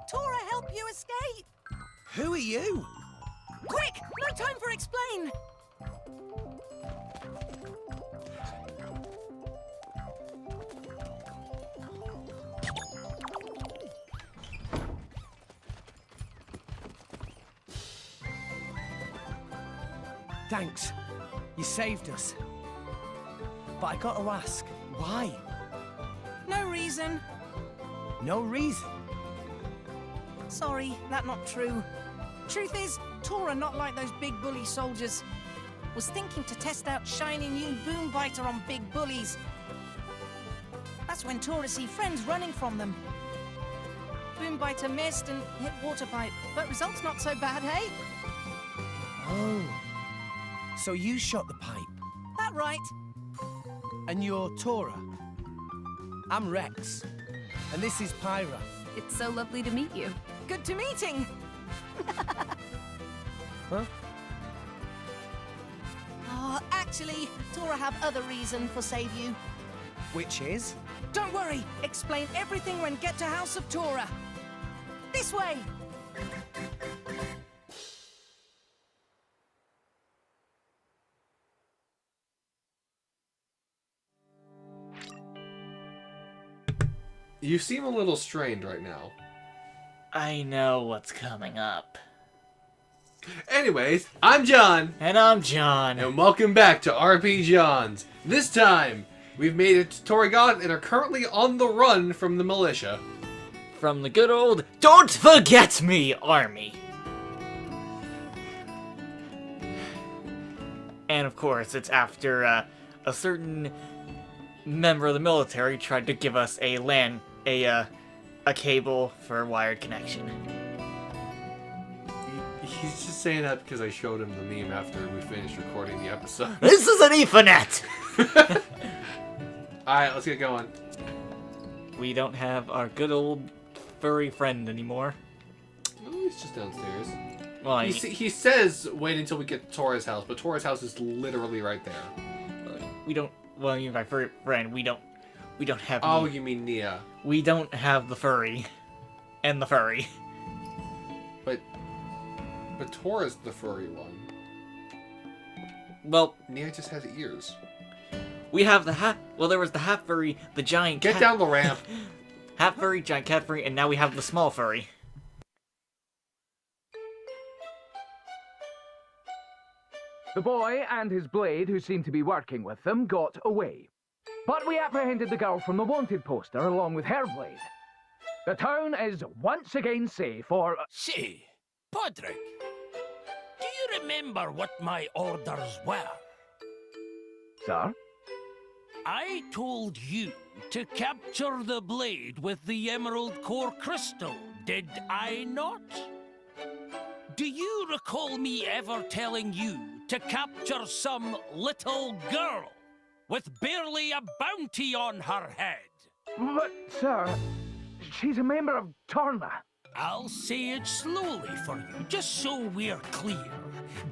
Tora help you escape! Who are you? Quick! No time for explain! Thanks. You saved us. But I gotta ask, why? No reason. No reason. Sorry, that not true. Truth is, Tora not like those big bully soldiers. Was thinking to test out shiny new boom biter on big bullies. That's when Tora see friends running from them. Boom biter missed and hit water pipe, but results not so bad, hey? Oh. So you shot the pipe. That right. And you're Tora. I'm Rex. And this is Pyra. It's so lovely to meet you. Good to meeting. Huh? Oh, actually, Tora have other reason for save you. Which is? Don't worry, explain everything when get to House of Tora. This way. You seem a little strained right now. I know what's coming up. Anyways, I'm John. And I'm John. And welcome back to RPJohns. This time, we've made it to Torigoth and are currently on the run from the militia. From the good old Don't Forget Me army. And of course, it's after a certain member of the military tried to give us a cable for a wired connection. He's just saying that because I showed him the meme after we finished recording the episode. This is an Ethernet! Alright, let's get going. We don't have our good old furry friend anymore. Oh, he's just downstairs. Well, He says wait until we get to Tora's house, but Tora's house is literally right there. we don't. Well, I mean, by furry friend, we don't have. Oh, you mean Nia? We don't have the furry, and the furry. But Tora's the furry one. Well, Nia just has ears. we have the half. Well, there was the half furry, the giant. Get down the ramp. Half furry, giant cat furry, and now we have the small furry. The boy and his blade, who seemed to be working with them, got away. But we apprehended the girl from the wanted poster along with her blade. The town is once again safe for... Say, Podrick, do you remember what my orders were? Sir? I told you to capture the blade with the emerald core crystal, did I not? Do you recall me ever telling you to capture some little girl with barely a bounty on her head? But, sir, she's a member of Torna. I'll say it slowly for you, just so we're clear.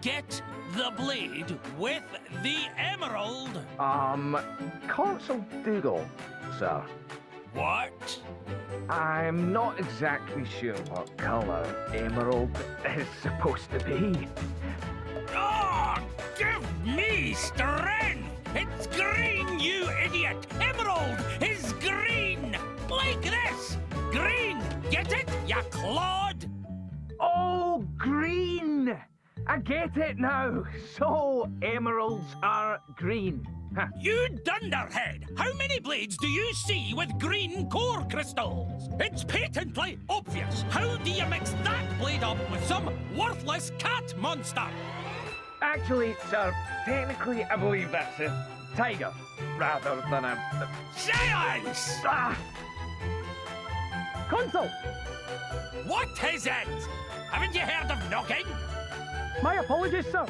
Get the blade with the emerald. Console Doodle, sir. What? I'm not exactly sure what colour emerald is supposed to be. Oh, give me strength! It's green, you idiot! Emerald is green! Like this! Green! Get it, ya clod? Oh, green! I get it now. So, emeralds are green. Huh. You dunderhead! How many blades do you see with green core crystals? It's patently obvious. How do you mix that blade up with some worthless cat monster? Actually, sir, technically I believe that's a tiger, rather than a... Silence! Ah! Console! What is it? Haven't you heard of knocking? My apologies, sir.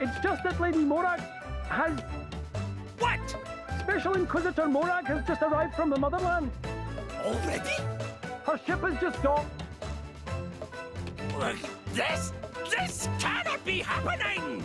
It's just that Lady Morag has... What? Special Inquisitor Morag has just arrived from the motherland. Already? Her ship has just docked. Look, this cannot be happening!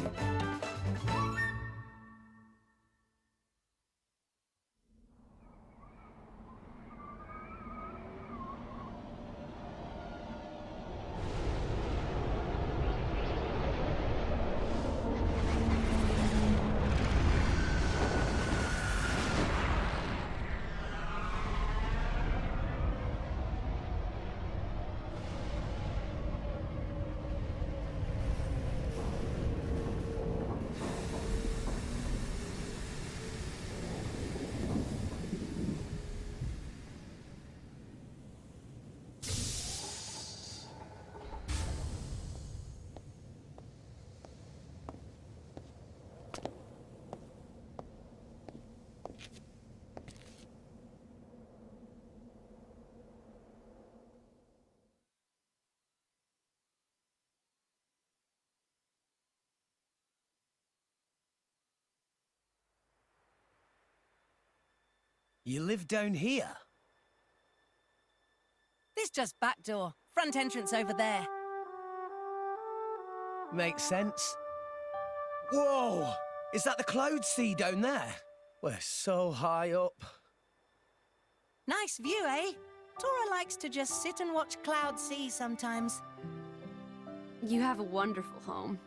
You live down here? This just back door. Front entrance over there. Makes sense. Whoa! Is that the cloud sea down there? We're so high up. Nice view, eh? Tora likes to just sit and watch cloud sea sometimes. You have a wonderful home.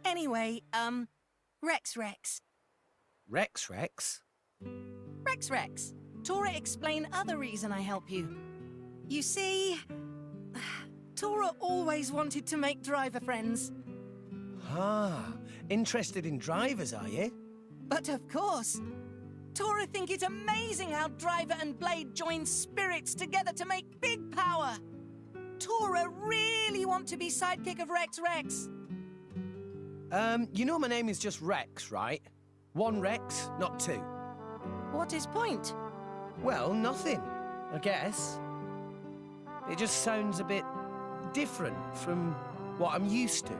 Anyway, Rex. Rex? Rex. Tora, explain other reason I help you. You see, Tora always wanted to make driver friends. Ah, interested in drivers, are you? But of course, Tora think it's amazing how Driver and Blade join spirits together to make big power. Tora really want to be sidekick of Rex. You know my name is just Rex, right? One Rex, not two. What is point? Well, nothing, I guess. It just sounds a bit different from what I'm used to.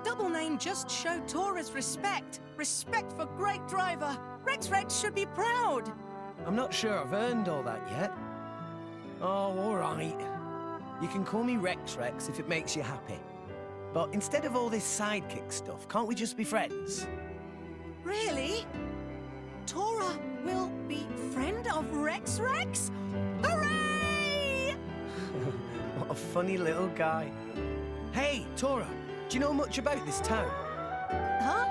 Double name just showed Tora's respect. Respect for great driver. Rex should be proud. I'm not sure I've earned all that yet. Oh, all right. You can call me Rex if it makes you happy. But instead of all this sidekick stuff, can't we just be friends? Really? Tora will be friend of Rex? Hooray! What a funny little guy. Hey, Tora, do you know much about this town? Huh?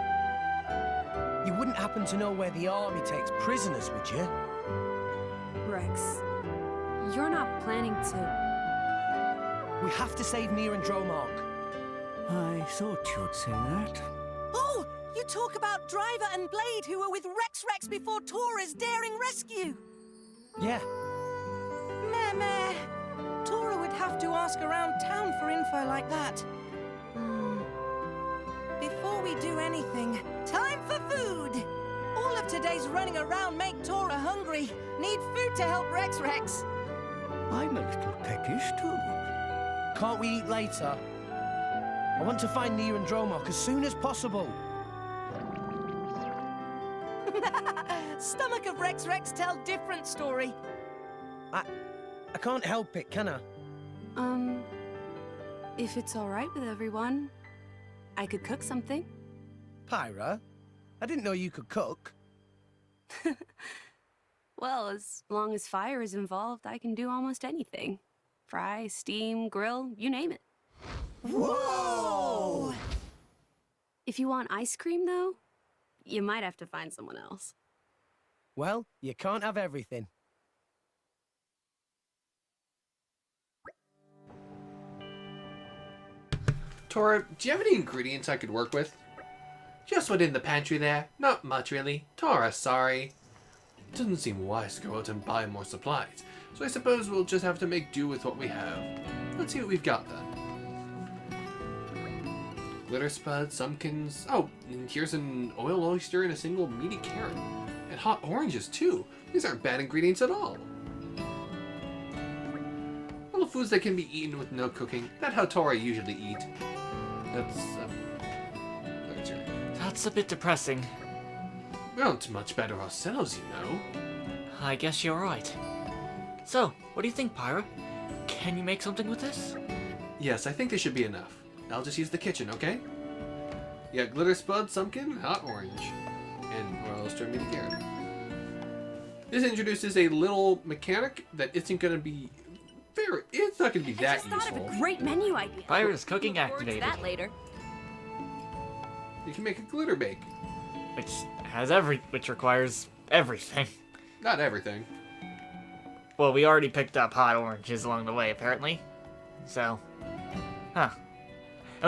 You wouldn't happen to know where the army takes prisoners, would you? Rex, you're not planning to... We have to save Nier and Dromark. I thought you'd say that. Oh, you talk about Driver and Blade who were with Rex before Tora's daring rescue. Yeah. Meh. Tora would have to ask around town for info like that. Before we do anything, time for food! All of today's running around make Tora hungry. Need food to help Rex. I'm a little peckish, too. Can't we eat later? I want to find Nier and Dromark as soon as possible. Stomach of Rex tell different story. I can't help it, can I? If it's all right with everyone, I could cook something. Pyra, I didn't know you could cook. Well, as long as fire is involved, I can do almost anything. Fry, steam, grill, you name it. Whoa! If you want ice cream, though, you might have to find someone else. Well, you can't have everything. Tora, do you have any ingredients I could work with? Just what's in the pantry there. Not much, really. Tora, sorry. It doesn't seem wise to go out and buy more supplies, so I suppose we'll just have to make do with what we have. Let's see what we've got, then. Glitter spud, sumpkins. Oh, and here's an oil oyster and a single meaty carrot. And hot oranges, too. These aren't bad ingredients at all. All the foods that can be eaten with no cooking. That's how Tora usually eat. That's a bit depressing. We aren't much better ourselves, you know. I guess you're right. So, what do you think, Pyra? Can you make something with this? Yes, I think this should be enough. I'll just use the kitchen, okay? Yeah, glitter spud, sumpkin, hot orange, and oil oyster meaty carrot. This introduces a little mechanic that isn't going to be very. It's not going to be that useful. I just thought of a great menu idea. Pyra's cooking Look forward to activated. that later. You can make a glitter bake. Which requires everything. Not everything. Well, we already picked up hot oranges along the way, apparently. So, and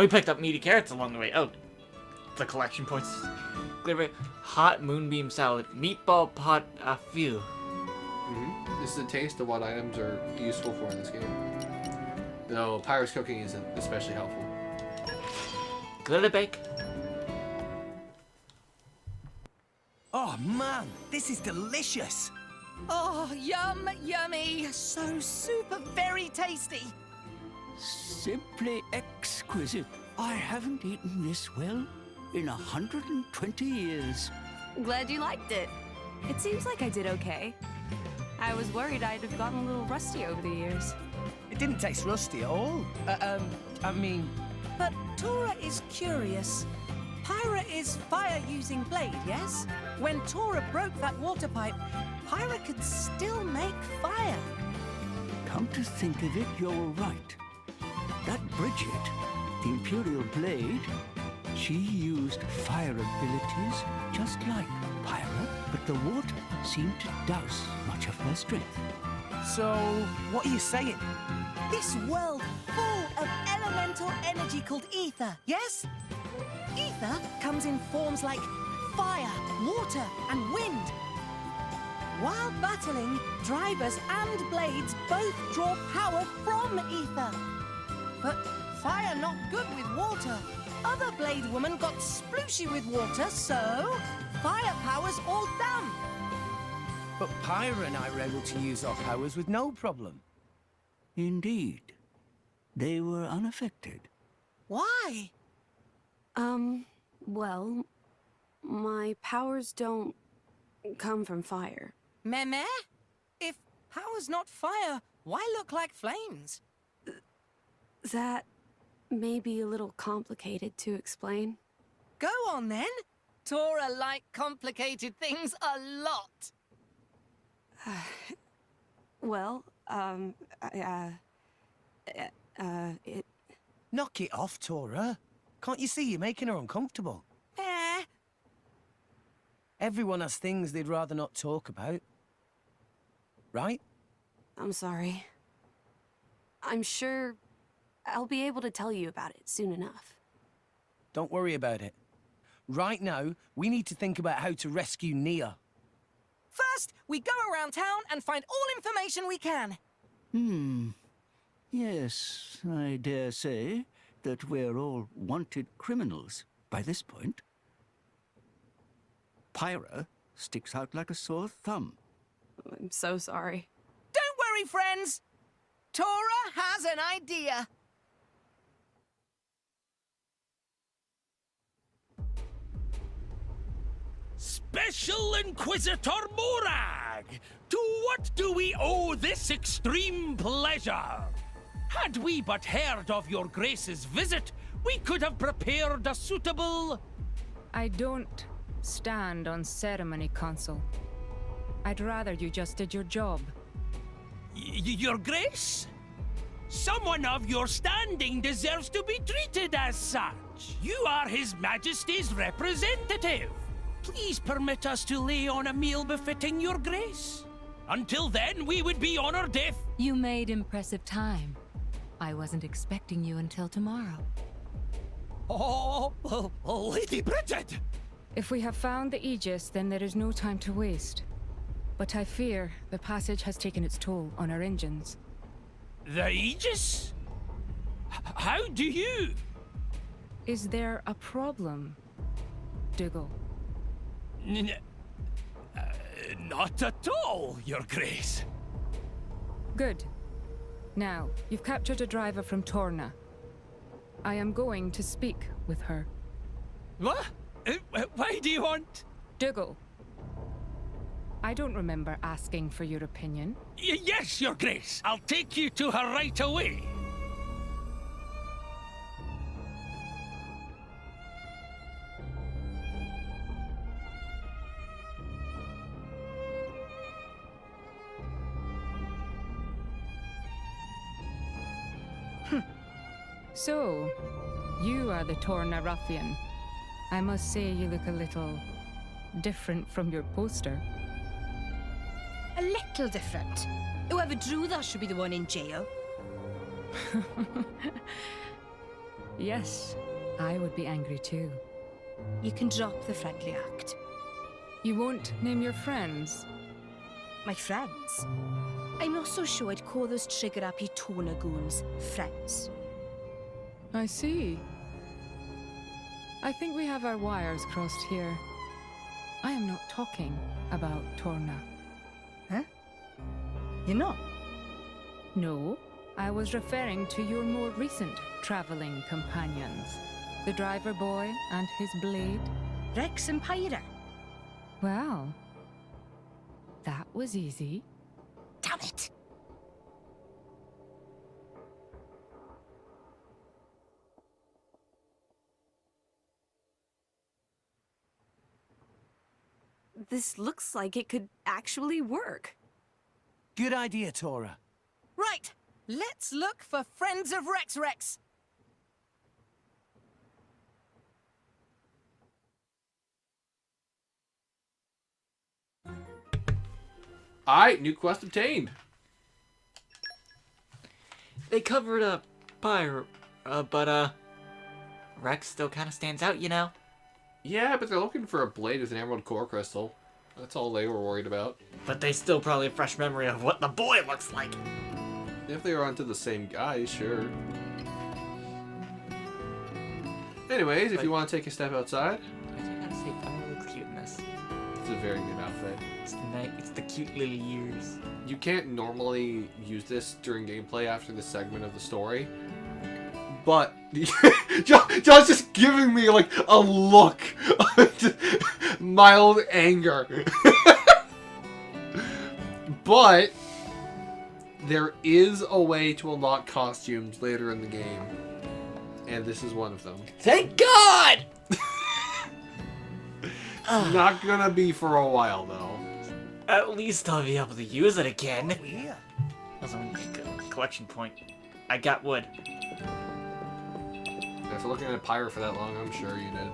we picked up meaty carrots along the way. Oh, the collection points. Glitter, hot moonbeam salad, meatball pot à feu. This is a taste of what items are useful for in this game. Though Pyra's cooking isn't especially helpful. Glitter bake. Oh man, this is delicious. Oh, yummy. So super very tasty. Simply exquisite. I haven't eaten this well in 120 years. Glad you liked it. It seems like I did okay. I was worried I'd have gotten a little rusty over the years. It didn't taste rusty at all. I mean, But Tora is curious. Pyra is fire-using blade, yes? When Tora broke that water pipe, Pyra could still make fire. Come to think of it, you're right. That Bridget, the Imperial Blade, she used fire abilities just like Pyra, but the water seemed to douse much of her strength. so what are you saying? This world full of elemental energy called ether, yes? Ether comes in forms like fire, water, and wind. While battling, drivers and blades both draw power from ether. But fire not good with water. Other blade women got splooshy with water, so fire power's all done. But Pyra and I were able to use our powers with no problem. Indeed. They were unaffected. Why? Well, my powers don't come from fire. Meme? If power's not fire, why look like flames? That may be a little complicated to explain. Go on then. Tora like complicated things a lot. Well, it... Knock it off, Tora. Can't you see you're making her uncomfortable? Eh. Everyone has things they'd rather not talk about. Right? I'm sorry. I'm sure I'll be able to tell you about it soon enough. Don't worry about it. Right now, we need to think about how to rescue Nia. First, we go around town and find all information we can. Yes, I dare say that we're all wanted criminals by this point. Pyra sticks out like a sore thumb. I'm so sorry. Don't worry, friends. Tora has an idea. Special Inquisitor Morag! To what do we owe this extreme pleasure? Had we but heard of your Grace's visit, we could have prepared a suitable... I don't stand on ceremony, Consul. I'd rather you just did your job. Your Grace? Someone of your standing deserves to be treated as such. You are His Majesty's representative. Please permit us to lay on a meal befitting your Grace. Until then, we would be honored if... You made impressive time. I wasn't expecting you until tomorrow. Oh, Lady Bridget! If we have found the Aegis, then there is no time to waste. But I fear the passage has taken its toll on our engines. The Aegis? How do you... Is there a problem, Dougal? Not at all, Your Grace. Good. Now, you've captured a driver from Torna. I am going to speak with her. What? Why do you want... Dougal. I don't remember asking for your opinion. Yes, Your Grace. I'll take you to her right away. So, you are the Torna ruffian. I must say you look a little different from your poster. A little different. Whoever drew that should be the one in jail. Yes, I would be angry too. You can drop the friendly act. You won't name your friends? My friends? I'm not so sure I'd call those trigger-happy Torna goons friends. I see. I think we have our wires crossed here. I am not talking about Torna. Huh? You're not? No, I was referring to your more recent traveling companions. The driver boy and his blade. Rex and Pyra. Well, That was easy. Damn it! This looks like it could actually work. Good idea, Tora. Right, let's look for Friends of Rex. Alright, new quest obtained. They covered up Pyre, but Rex still kind of stands out, you know? Yeah, but they're looking for a blade with an emerald core crystal. That's all they were worried about. But they still probably have fresh memory of what the boy looks like. If they were onto the same guy, sure. Anyways, if you want to take a step outside. I just gotta say, Pyre looks cute in this. It's a very good outfit. It's the cute little ears. You can't normally use this during gameplay after this segment of the story. But John's just giving me like a look of mild anger. But there is a way to unlock costumes later in the game. And this is one of them. Thank God! It's not gonna be for a while though. At least I'll be able to use it again. Oh, yeah. That's only a collection point. I got wood. After looking at Pyre for that long, I'm sure you did.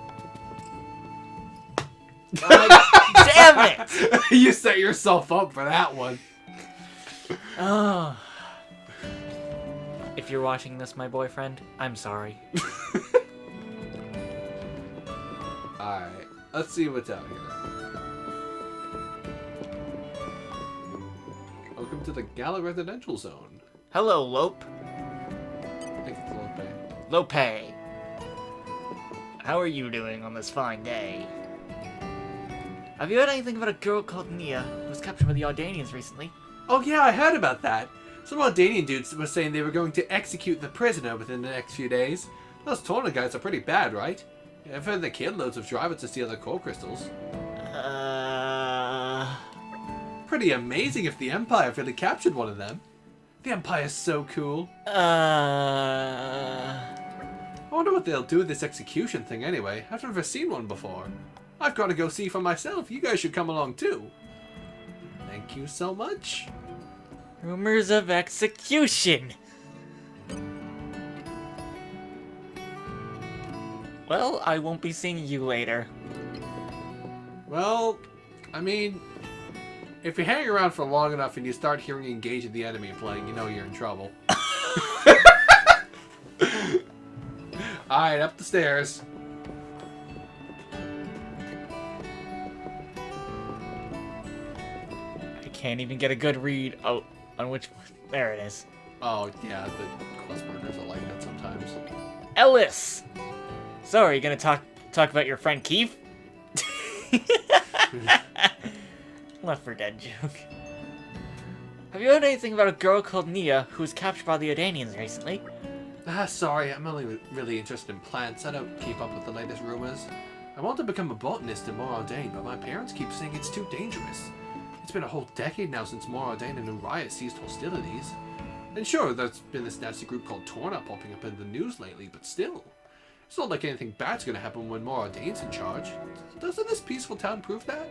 Damn it! You set yourself up for that one. Oh. If you're watching this, my boyfriend, I'm sorry. Alright, let's see what's out here. Welcome to the Gala residential zone. Hello, Lope. I think it's Lope. Lope. How are you doing on this fine day? Have you heard anything about a girl called Nia who was captured by the Ardanians recently? Oh yeah, I heard about that. Some Ardanian dudes were saying they were going to execute the prisoner within the next few days. Those Torna guys are pretty bad, right? I've heard they killed loads of drivers to steal their core crystals. Pretty amazing if the Empire really captured one of them. The Empire's so cool. I wonder what they'll do with this execution thing anyway. I've never seen one before. I've got to go see for myself. You guys should come along too. Thank you so much. Rumors of execution. Well, I won't be seeing you later. Well, I mean, if you hang around for long enough and you start hearing Engage of the Enemy playing, you know you're in trouble. Alright, up the stairs. I can't even get a good read on which one. There it is. Oh, yeah, the quest markers are like that sometimes. Ellis! So, are you gonna talk about your friend Keith? Left for Dead joke. Have you heard anything about a girl called Nia who was captured by the Ardanians recently? Sorry, I'm only really interested in plants. I don't keep up with the latest rumors. I want to become a botanist in Moraldain, but my parents keep saying it's too dangerous. It's been a whole decade now since Moraldain and Uriah ceased hostilities. And sure, there's been this nasty group called Torna popping up in the news lately, but still. It's not like anything bad's gonna happen when Moraldain's in charge. Doesn't this peaceful town prove that?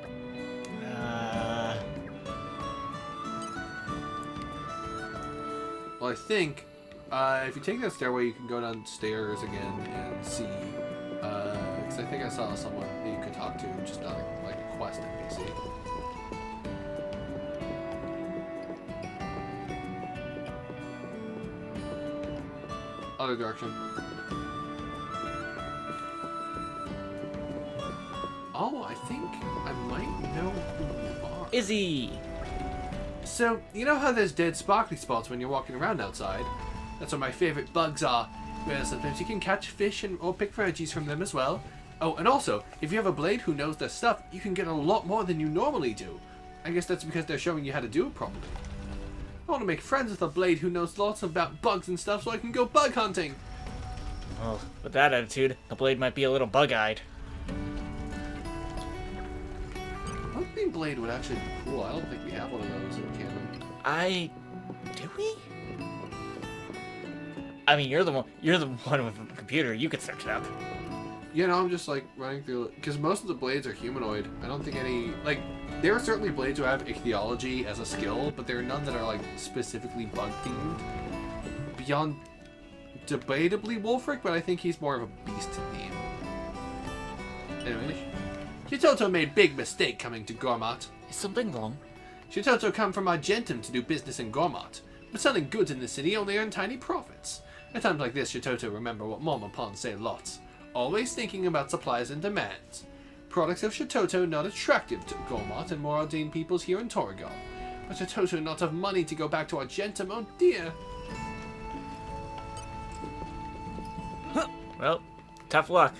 Well, I think if you take that stairway, you can go downstairs again and see. Because I think I saw someone that you could talk to, just not like a quest NPC. Other direction. Oh, I think I might know who you are. Izzy! So, you know how there's dead sparkly spots when you're walking around outside? That's where my favorite bugs are. Where sometimes you can catch fish or pick veggies from them as well. Oh, and also, if you have a blade who knows their stuff, you can get a lot more than you normally do. I guess that's because they're showing you how to do it properly. I want to make friends with a blade who knows lots about bugs and stuff so I can go bug hunting. Well, with that attitude, the blade might be a little bug-eyed. I don't think blade would actually be cool. I don't think we have one of those in canon. Do we? I mean, you're the one with the computer. You could search it up. You know, I'm just like running through, because most of the blades are humanoid. I don't think any, like, there are certainly blades who have ichthyology as a skill, but there are none that are like specifically bug themed. Beyond debatably Wolfric, but I think he's more of a beast theme. Anyway, Shitoto made big mistake coming to Gormat. Is something wrong? Shitoto come from Argentum to do business in Gormat, but selling goods in the city only earn tiny profits. At times like this, Shitoto remember what Mama Pon say lots, always thinking about supplies and demands. Products of Shitoto not attractive to Gormat and more ordained peoples here in Torigoth, but Shitoto not have money to go back to Argentum, oh dear. Well, tough luck.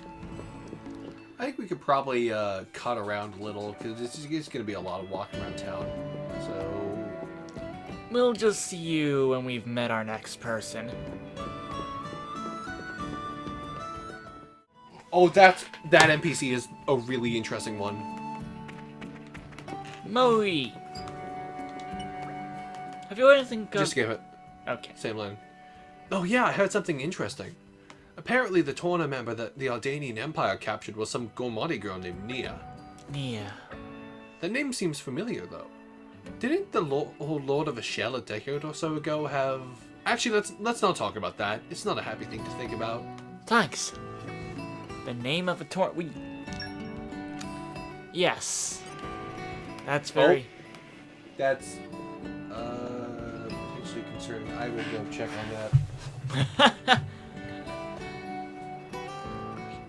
I think we could probably cut around a little, because it's going to be a lot of walking around town. So We'll just see you when we've met our next person. oh, that NPC is a really interesting one. Moe! Have you heard anything good? Just skip it. Okay. Same line. Oh yeah, I heard something interesting. Apparently the Torna member that the Ardanian Empire captured was some Gormati girl named Nia. Nia. That name seems familiar though. Didn't the old Lord of Ashel a decade or so ago have... Actually, let's not talk about that. It's not a happy thing to think about. Thanks. The name of a Yes. That's very... Oh, that's... potentially concerning. I will go check on that.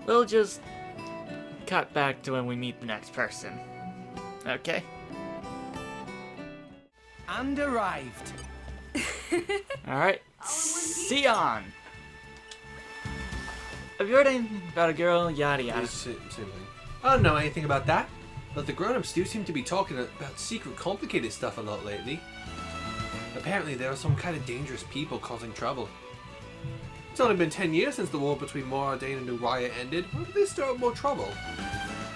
We'll just cut back to when we meet the next person. Okay? And arrived. Alright. Sion! Have you heard anything about a girl? Yada yada. Same thing. I don't know anything about that, but the grown-ups do seem to be talking about secret complicated stuff a lot lately. Apparently there are some kind of dangerous people causing trouble. It's only been 10 years since the war between Moradane and Uriah ended. Why did they stir up more trouble?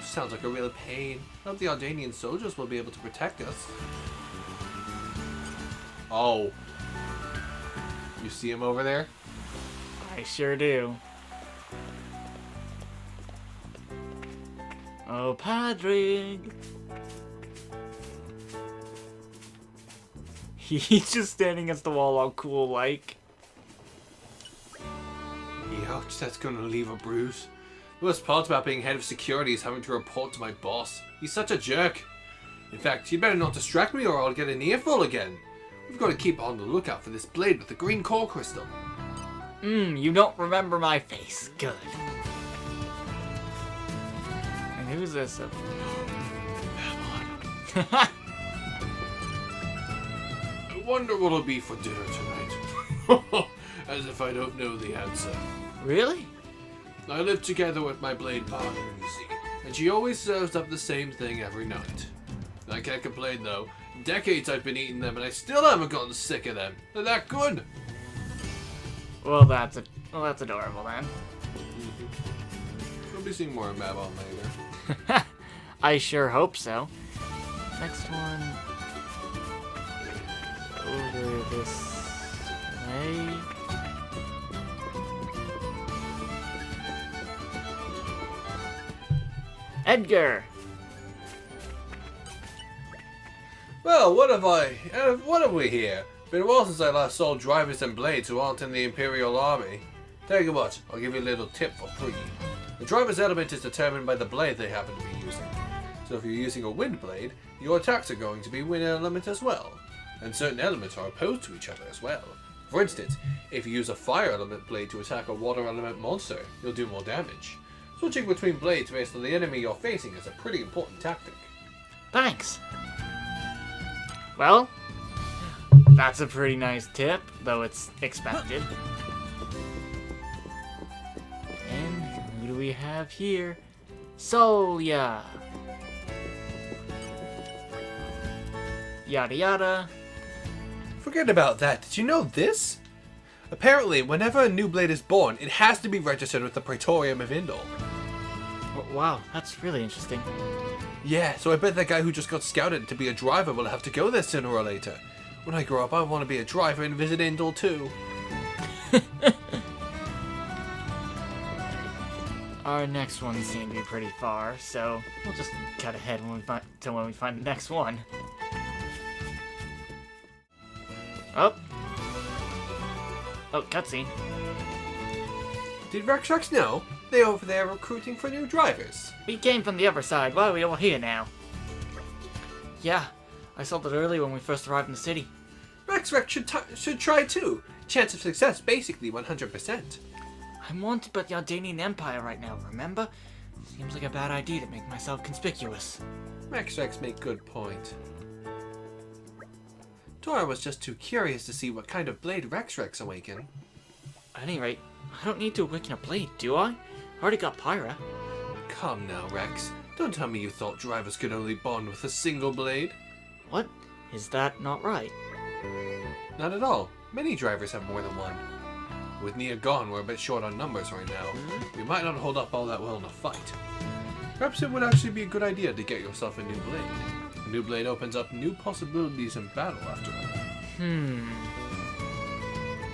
Sounds like a real pain. I hope the Ardanian soldiers will be able to protect us. Oh. You see him over there? I sure do. Oh, Padre. He's just standing against the wall all cool like. Ouch, that's gonna leave a bruise. The worst part about being head of security is having to report to my boss. He's such a jerk. In fact, you better not distract me or I'll get an earful again. We've got to keep on the lookout for this blade with the green core crystal. You don't remember my face. Good. And who's this? I wonder what'll be for dinner tonight. As if I don't know the answer. Really? I live together with my blade partner, you see, and she always serves up the same thing every night. I can't complain though. Decades I've been eating them and I still haven't gotten sick of them. They're that good. Well, that's adorable then. We'll be seeing more of Mabon later. I sure hope so. Next one. Over this way. Edgar! Well, what have we here? Been a while since I last saw drivers and blades who aren't in the Imperial Army. Tell you what, I'll give you a little tip for free. The driver's element is determined by the blade they happen to be using. So if you're using a wind blade, your attacks are going to be wind element as well. And certain elements are opposed to each other as well. For instance, if you use a fire element blade to attack a water element monster, you'll do more damage. Switching between blades based on the enemy you're facing is a pretty important tactic. Thanks! Well, that's a pretty nice tip, though it's expected. And who do we have here? Solia! Yada yada. Forget about that. Did you know this? Apparently, whenever a new blade is born, it has to be registered with the Praetorium of Indol. Wow, that's really interesting. Yeah, so I bet that guy who just got scouted to be a driver will have to go there sooner or later. When I grow up, I want to be a driver and visit Indel too. Our next one seemed to be pretty far, so we'll just cut ahead when we find the next one. Oh, cutscene. Did Rexrex know? They over there recruiting for new drivers. We came from the other side. Why are we all here now? Yeah, I saw that earlier when we first arrived in the city. Rexrex should try too. Chance of success basically 100%. I'm wanted by the Ardanian Empire right now, remember? Seems like a bad idea to make myself conspicuous. Rexrex make good point. Tora was just too curious to see what kind of blade Rexrex awaken. At any rate, I don't need to awaken a blade, do I? I already got Pyra. Come now, Rex. Don't tell me you thought drivers could only bond with a single blade. What? Is that not right? Not at all. Many drivers have more than one. With Nia gone, we're a bit short on numbers right now. We might not hold up all that well in a fight. Perhaps it would actually be a good idea to get yourself a new blade. A new blade opens up new possibilities in battle after all.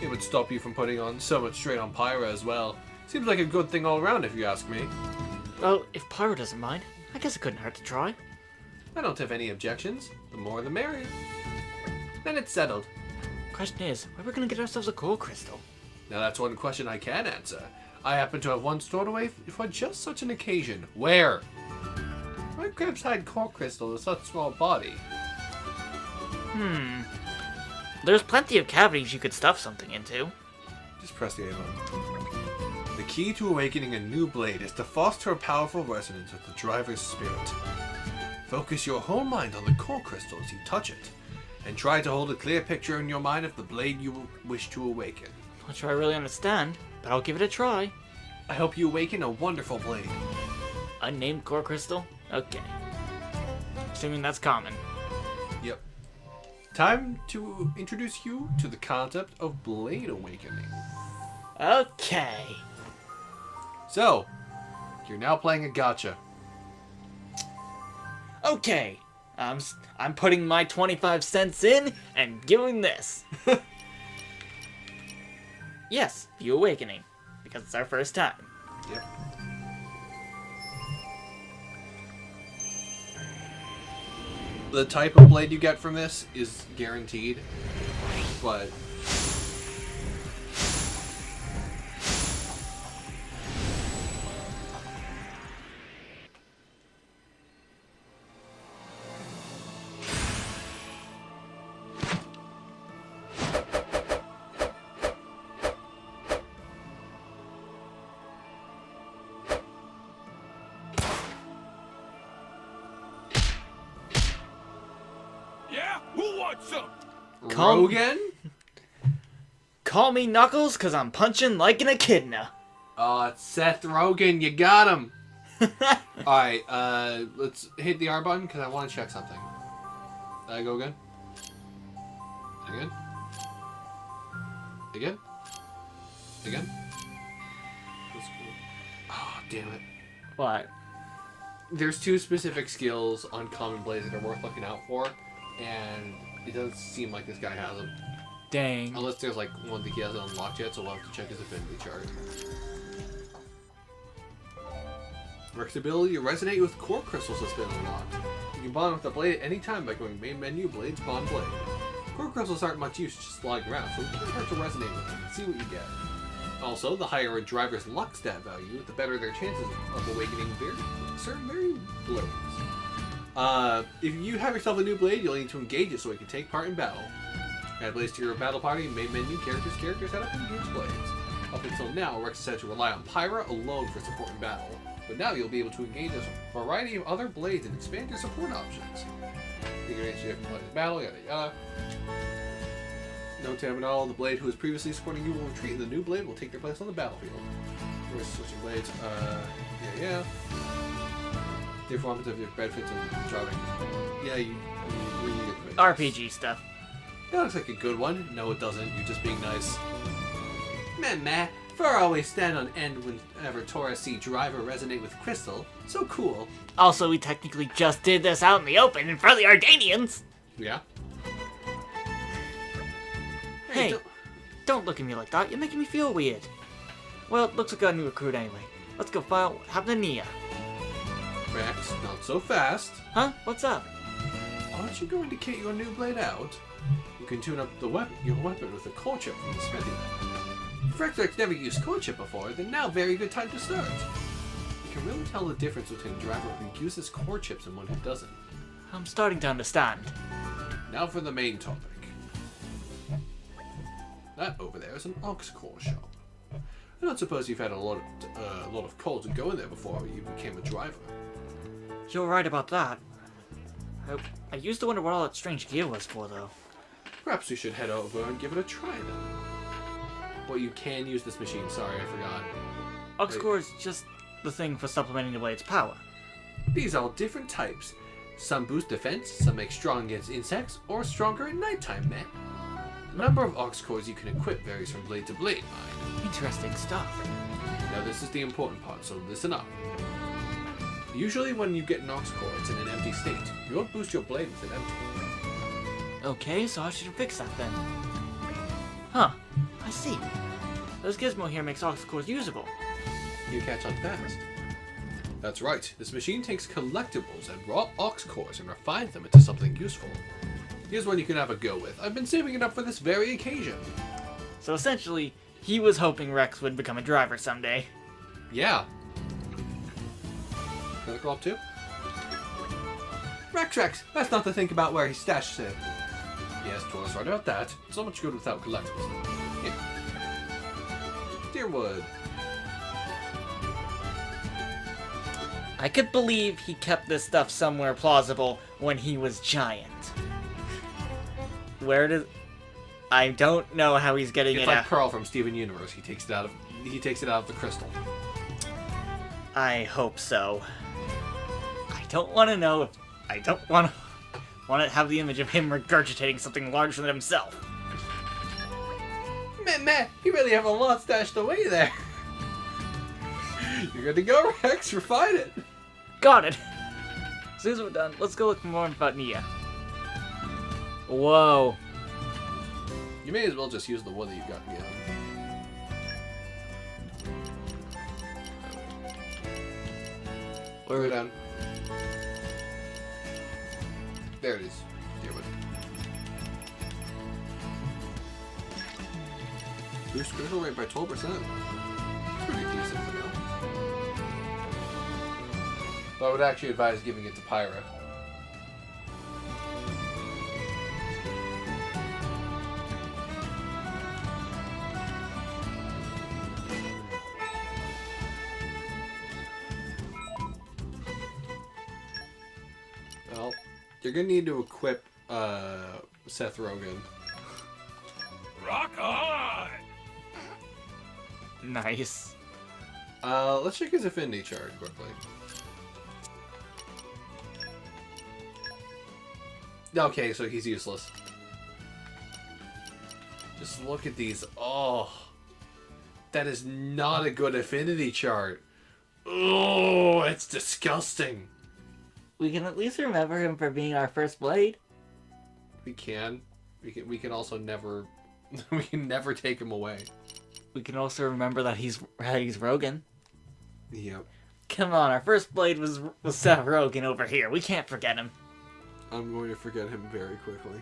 It would stop you from putting on so much strain on Pyra as well. Seems like a good thing all around if you ask me. Well, if Pyra doesn't mind, I guess it couldn't hurt to try. I don't have any objections. The more the merrier. Then it's settled. Question is, where are we gonna get ourselves a core crystal? Now that's one question I can answer. I happen to have one stored away for just such an occasion. Where? Why Crabs hide core crystal with such a small body? There's plenty of cavities you could stuff something into. Just press the A button. The key to awakening a new blade is to foster a powerful resonance with the driver's spirit. Focus your whole mind on the core crystal as you touch it, and try to hold a clear picture in your mind of the blade you wish to awaken. Not sure I really understand, but I'll give it a try. I hope you awaken a wonderful blade. Unnamed core crystal? Okay. Assuming that's common. Yep. Time to introduce you to the concept of blade awakening. Okay. So, you're now playing a gacha. Okay. I'm putting my 25 cents in and doing this. Yes, the awakening. Because it's our first time. Yep. The type of blade you get from this is guaranteed, but Rogan? Call me Knuckles, cause I'm punching like an echidna. It's Seth Rogen, you got him. Alright, let's hit the R button, because I want to check something. Go again. Again. Again. Again. Oh, damn it. What? There's two specific skills on common blades that are worth looking out for, and it doesn't seem like this guy has them. Dang. Unless there's like one that he hasn't unlocked yet, so we'll have to check his affinity chart. Rick's ability to resonate with core crystals has been unlocked. You can bond with the blade at any time by going main menu, blades, bond blade. Core crystals aren't much use just lying around, so it can't hurt to resonate with them and see what you get. Also, the higher a driver's luck stat value, the better their chances of awakening certain very blades. If you have yourself a new blade, you'll need to engage it so it can take part in battle. Add blades to your battle party, main menu, character setup, and engage blades. Up until now, Rex has had to rely on Pyra alone for support in battle, but now you'll be able to engage a variety of other blades and expand your support options. You can engage different blades in battle, yada yada. No time at all, the blade who was previously supporting you will retreat, and the new blade will take their place on the battlefield. We're switching blades, yeah. Different of your benefits and driving. Yeah, you get the RPG stuff. That looks like a good one. No, it doesn't. You're just being nice. Meh. Fur always stand on end whenever Tora see driver resonate with Crystal. So cool. Also, we technically just did this out in the open in front of the Ardanians. Yeah. Hey, don't look at me like that. You're making me feel weird. Well, it looks like I got a new recruit anyway. Let's go find out what happened to Nia. Rex, not so fast. Huh? What's up? Aren't you going to kit your new blade out? You can tune up your weapon with a core chip from the smithy. If Rex never used core chip before, then now very good time to start. You can really tell the difference between a driver who uses core chips and one who doesn't. I'm starting to understand. Now for the main topic. That over there is an ox core shop. I don't suppose you've had a lot of calls to go in there before you became a driver. You're right about that. I used to wonder what all that strange gear was for, though. Perhaps we should head over and give it a try then. Well, you can use this machine. Sorry, I forgot. Ox core is just the thing for supplementing the blade's power. These are all different types. Some boost defense, some make strong against insects, or stronger at nighttime, man. The number of ox cores you can equip varies from blade to blade, mind. Interesting stuff. Now this is the important part, so listen up. Usually when you get an ox core, it's in an empty state. You won't boost your blade with it empty. Okay, so I should fix that then. Huh, I see. This gizmo here makes ox cores usable. You catch on fast. That's right, this machine takes collectibles and raw ox cores and refines them into something useful. Here's one you can have a go with. I've been saving it up for this very occasion. So essentially, he was hoping Rex would become a driver someday. Yeah. Can I go up too? Rex, that's not to think about where he stashed it. Yes, Taurus, right about that. So much good without collectibles. Here. Deerwood. I could believe he kept this stuff somewhere plausible when he was giant. Where did... I don't know how he's getting it's it like out. Pearl from Steven Universe. He takes it out of the crystal. I hope so. I don't want to know if... I don't want to have the image of him regurgitating something larger than himself. Man, you really have a lot stashed away there. You're good to go, Rex. Refine it. Got it. As soon as we're done, let's go look for more about Nia. Whoa. You may as well just use the one that you got. Yeah. Where are we done? There it is. Deerwood. Boost critical rate by 12%. Pretty decent for now. But I would actually advise giving it to Pyra. Well, you're gonna need to equip Seth Rogen. Rock on! Nice. Let's check his affinity chart quickly. Okay, so he's useless. Just look at these. Oh, that is not a good affinity chart. Oh, it's disgusting. We can at least remember him for being our first blade. We can. We can also never. We can never take him away. We can also remember that he's Rogan. Yep. Come on, our first blade was Seth Rogen over here. We can't forget him. I'm going to forget him very quickly.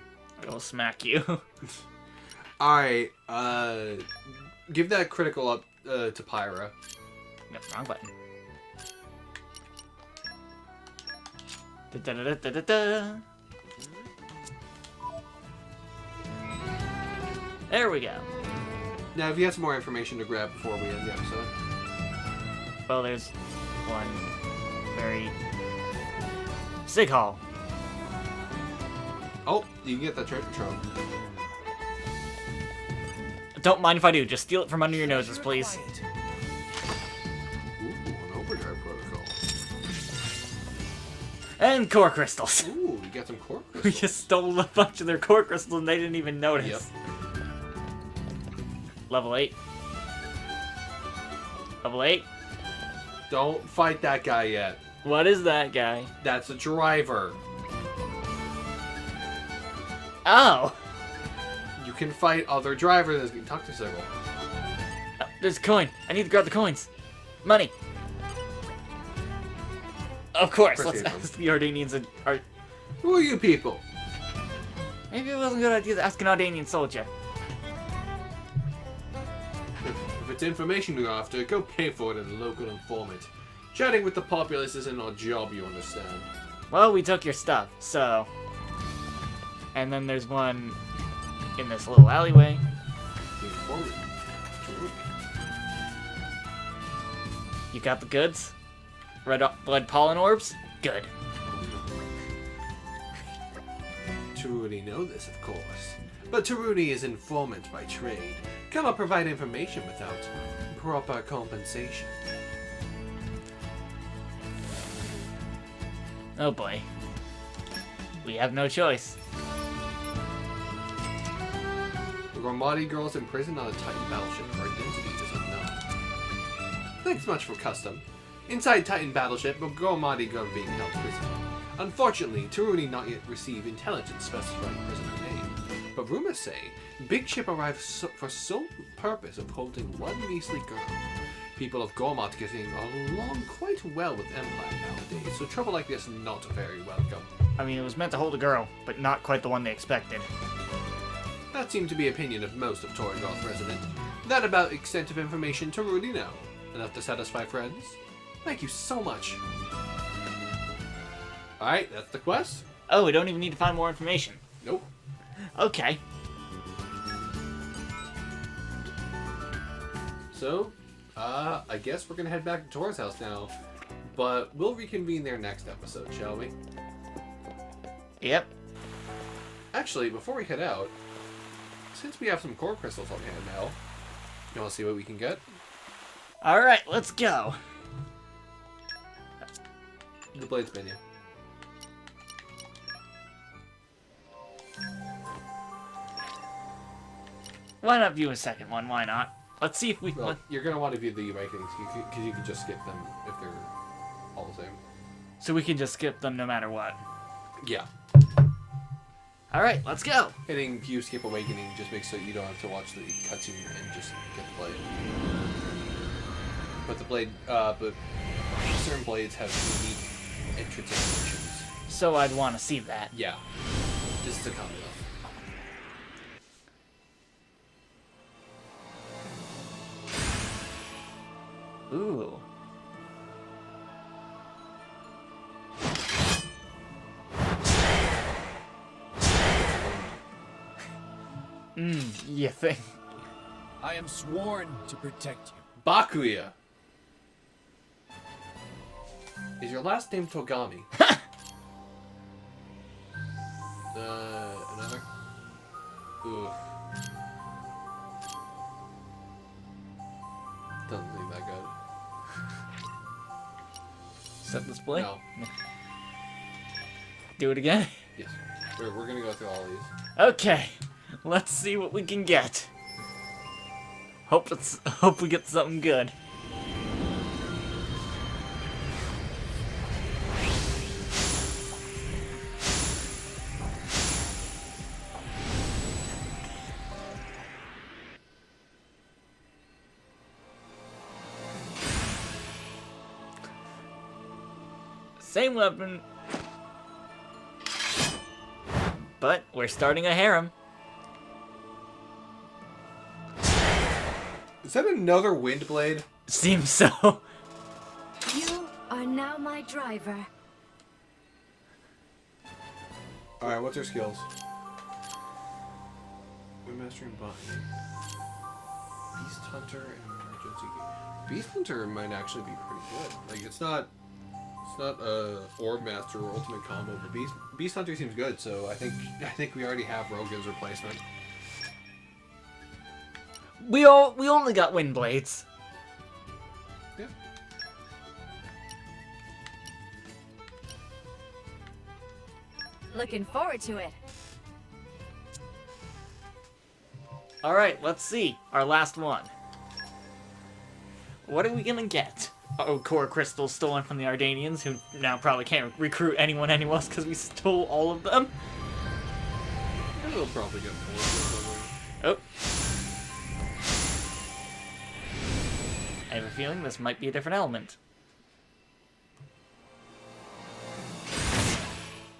I'll smack you. Alright, give that critical up to Pyra. That's the wrong button. Da-da-da-da-da-da. There we go. Now, if you have some more information to grab before we end the episode. Well, there's one very... Sig Hall. Oh, you can get that treasure trove. Don't mind if I do. Just steal it from under your noses, please. Ooh, an overdrive protocol. And core crystals. Ooh, you got some core crystals. We just stole a bunch of their core crystals and they didn't even notice. Yep. Level 8. Oh, wait. Don't fight that guy yet. What is that guy? That's a driver. Oh! You can fight other drivers. You can talk to several. There's a coin. I need to grab the coins. Money. Of course. Let's ask the Ardanians. Who are you people? Maybe it wasn't a good idea to ask an Ardanian soldier. If it's information you're after, go pay for it at a local informant. Chatting with the populace isn't our job, you understand. Well, we took your stuff, so... And then there's one in this little alleyway. The informant. True. You got the goods? Red blood pollen orbs? Good. Taruni know this, of course. But Taruni is informant by trade. Cannot provide information without proper compensation. Oh boy. We have no choice. The Gormati girls imprisoned on a Titan battleship. Her identity is unknown. Thanks much for custom. Inside Titan battleship, a Gormati girl being held prisoner. Unfortunately, Taruni not yet received intelligence specifying prisoner name. But rumors say, big ship arrived for sole purpose of holding one measly girl. People of Gormat getting along quite well with Empire nowadays, so trouble like this not very welcome. I mean, it was meant to hold a girl, but not quite the one they expected. That seemed to be opinion of most of Torigoth resident. That about extent of information Taruni know. Enough to satisfy friends? Thank you so much. Alright, that's the quest. Oh, we don't even need to find more information. Nope. Okay. So, I guess we're gonna head back to Tor's house now. But we'll reconvene there next episode, shall we? Yep. Actually, before we head out, since we have some core crystals on hand now, you wanna see what we can get? Alright, let's go. The Blades menu. Why not view a second one? Why not? Let's see if we... Well, you're going to want to view the Awakenings, because you can just skip them if they're all the same. So we can just skip them no matter what? Yeah. Alright, let's go! Hitting View Skip Awakening just makes so you don't have to watch the cutscene and just get the blade. But the blade, but certain blades have unique entrance animations. So I'd want to see that. Yeah. This is a copy of. Ooh. You think? I am sworn to protect you. Bakuya. Is your last name Togami? Another? Oof. Doesn't seem that good. Set display? No. Do it again? Yes. We're gonna go through all these. Okay. Let's see what we can get. Hope we get something good. Same weapon. But we're starting a harem. Is that another wind blade? Seems so. You are now my driver. Alright, what's her skills? Mastering botany. Beast Hunter and Emergency. Beast Hunter might actually be pretty good. Like, it's not Orb Master or Ultimate Combo, but Beast Hunter seems good, so I think we already have Rogan's replacement. We only got wind blades. Yeah. Looking forward to it. Alright, let's see. Our last one. What are we gonna get? Oh, core crystals stolen from the Ardanians, who now probably can't recruit anyone else because we stole all of them. And we'll probably get more somewhere. Oh. I have a feeling this might be a different element.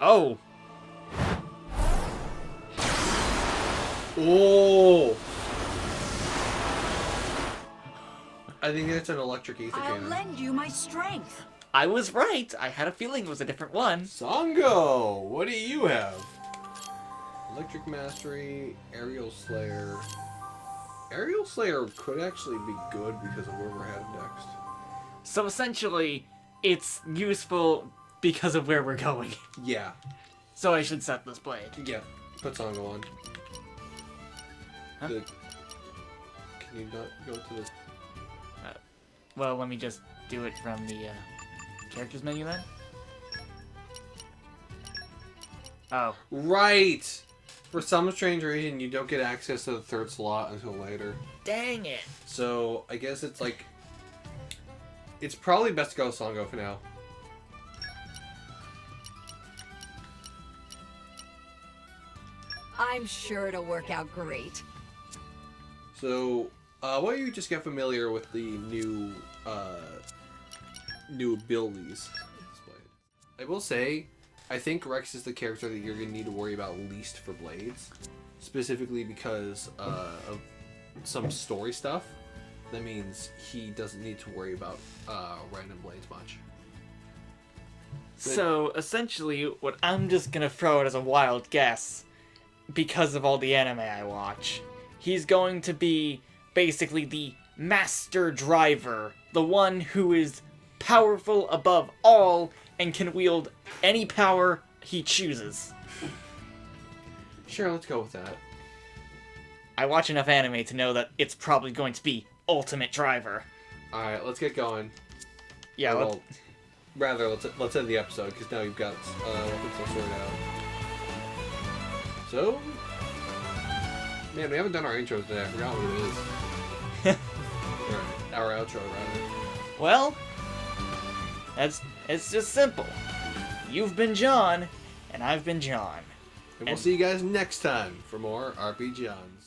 Oh! Oh! I think it's an electric ether I'll cannon. lend you my strength. I was right. I had a feeling it was a different one. Songo! What do you have? Electric Mastery, Aerial Slayer. Aerial Slayer could actually be good because of where we're headed next. So essentially, it's useful because of where we're going. Yeah. So I should set this blade. Yeah. Put Songo on. Huh? Can you not go to the... Well, let me just do it from the characters menu then. Oh. Right! For some strange reason, you don't get access to the third slot until later. Dang it! So, I guess it's like... It's probably best to go with Songo for now. I'm sure it'll work out great. So, why don't you just get familiar with the new abilities displayed. I will say, I think Rex is the character that you're going to need to worry about least for Blades. Specifically because of some story stuff. That means he doesn't need to worry about random Blades much. So, essentially, what I'm just gonna throw out as a wild guess, because of all the anime I watch, he's going to be basically the master driver, the one who is powerful above all and can wield any power he chooses. Sure, let's go with that. I watch enough anime to know that it's probably going to be ultimate driver. Alright, let's get going. Yeah, well, rather, let's end the episode, because now you've got things all sorted out. So, man, we haven't done our intro today. I forgot what it is. Or our outro, rather. Well, it's just simple. You've been John, and I've been John. And we'll see you guys next time for more RPJohns.